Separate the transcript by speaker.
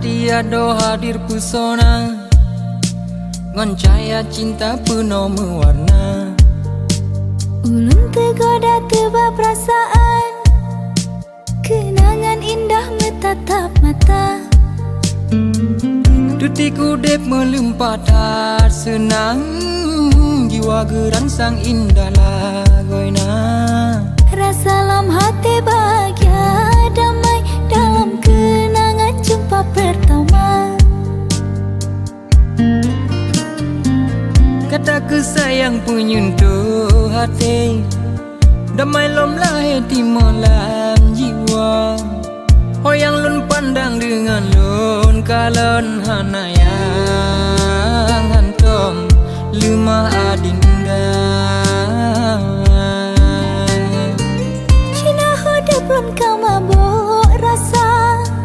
Speaker 1: Tiada hadir pesona, ngon cahaya cinta penuh mewarna.
Speaker 2: Ulun tergoda tiba perasaan, kenangan indah menatap mata.
Speaker 1: Detik udep melimpah tak senang, jiwa gerangsang indah lagoina.
Speaker 2: Rasa lam hati bahagia damai dalam kenangan jumpa pertama.
Speaker 1: Kata kesayang penyentuh hati, damai lom lahir di malam jiwa. Hoyang lun pandang dengan lun kalen hanayang hantom lemah ading